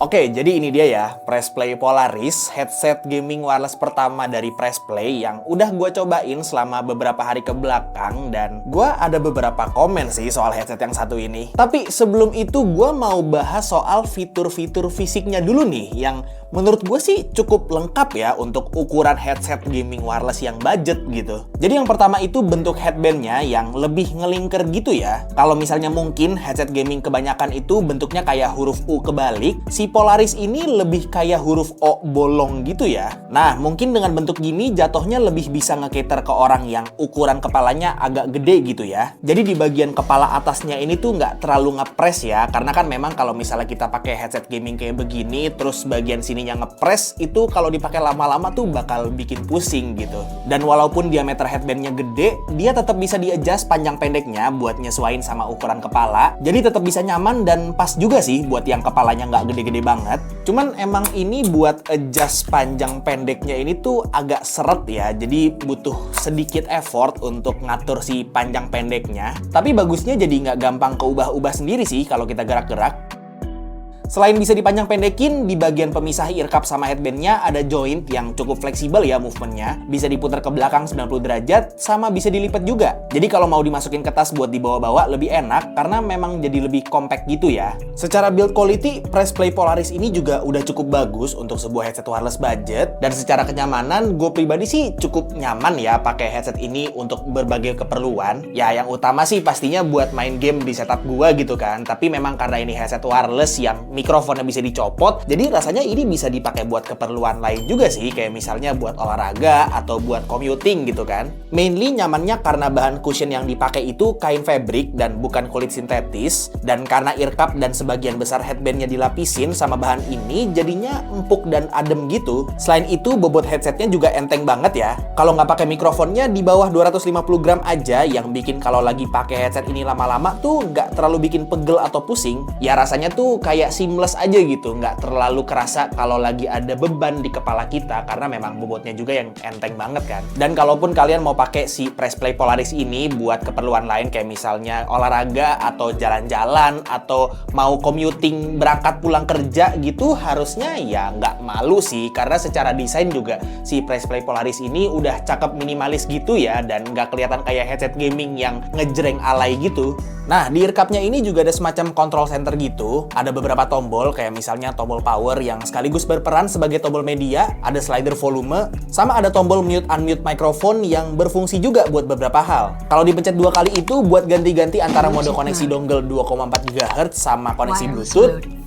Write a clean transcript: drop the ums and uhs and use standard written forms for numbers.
Oke, jadi ini dia ya, Pressplay Polaris, headset gaming wireless pertama dari Pressplay yang udah gue cobain selama beberapa hari ke belakang, dan gue ada beberapa komen sih soal headset yang satu ini. Tapi sebelum itu gue mau bahas soal fitur-fitur fisiknya dulu nih, yang menurut gue sih cukup lengkap ya untuk ukuran headset gaming wireless yang budget gitu. Jadi yang pertama itu bentuk headbandnya yang lebih ngelingker gitu ya. Kalau misalnya mungkin headset gaming kebanyakan itu bentuknya kayak huruf U kebalik, si Polaris ini lebih kayak huruf O bolong gitu ya. Nah, mungkin dengan bentuk gini jatuhnya lebih bisa nge-cater ke orang yang ukuran kepalanya agak gede gitu ya. Jadi di bagian kepala atasnya ini tuh nggak terlalu ngepres ya, karena kan memang kalau misalnya kita pakai headset gaming kayak begini, terus bagian sininya ngepres, itu kalau dipakai lama-lama tuh bakal bikin pusing gitu. Dan walaupun diameter headbandnya gede, dia tetap bisa di-adjust panjang pendeknya buat nyesuaiin sama ukuran kepala. Jadi tetap bisa nyaman dan pas juga sih buat yang kepalanya nggak gede-gede banget. Cuman emang ini buat adjust panjang pendeknya ini tuh agak seret ya. Jadi butuh sedikit effort untuk ngatur si panjang pendeknya. Tapi bagusnya jadi nggak gampang keubah-ubah sendiri sih kalau kita gerak-gerak. Selain bisa dipanjang pendekin, di bagian pemisah earcup sama headbandnya ada joint yang cukup fleksibel ya movementnya. Bisa diputar ke belakang 90 derajat, sama bisa dilipat juga. Jadi kalau mau dimasukin ke tas buat dibawa-bawa lebih enak, karena memang jadi lebih compact gitu ya. Secara build quality, Pressplay Polaris ini juga udah cukup bagus untuk sebuah headset wireless budget. Dan secara kenyamanan, gue pribadi sih cukup nyaman ya pakai headset ini untuk berbagai keperluan. Ya yang utama sih pastinya buat main game di setup gue gitu kan. Tapi memang karena ini headset wireless yang mikrofonnya bisa dicopot, jadi rasanya ini bisa dipakai buat keperluan lain juga sih, kayak misalnya buat olahraga atau buat commuting gitu kan. Mainly nyamannya karena bahan cushion yang dipakai itu kain fabric dan bukan kulit sintetis, dan karena earcup dan sebagian besar headbandnya dilapisin sama bahan ini, jadinya empuk dan adem gitu. Selain itu, bobot headsetnya juga enteng banget ya. Kalau nggak pakai mikrofonnya di bawah 250 gram aja, yang bikin kalau lagi pakai headset ini lama-lama tuh nggak terlalu bikin pegel atau pusing. Ya rasanya tuh kayak seamless aja gitu, nggak terlalu kerasa kalau lagi ada beban di kepala kita, karena memang bobotnya juga yang enteng banget kan. Dan kalaupun kalian mau pakai si Pressplay Polaris ini buat keperluan lain kayak misalnya olahraga atau jalan-jalan atau mau commuting berangkat pulang kerja gitu, harusnya ya nggak malu sih, karena secara desain juga si Pressplay Polaris ini udah cakep minimalis gitu ya, dan nggak kelihatan kayak headset gaming yang ngejreng alay gitu. Nah, di earcupnya ini juga ada semacam control center gitu. Ada beberapa tombol, kayak misalnya tombol power yang sekaligus berperan sebagai tombol media, ada slider volume, sama ada tombol mute-unmute microphone yang berfungsi juga buat beberapa hal. Kalau dipencet 2 kali itu buat ganti-ganti antara mode koneksi dongle 2,4 GHz sama koneksi Bluetooth.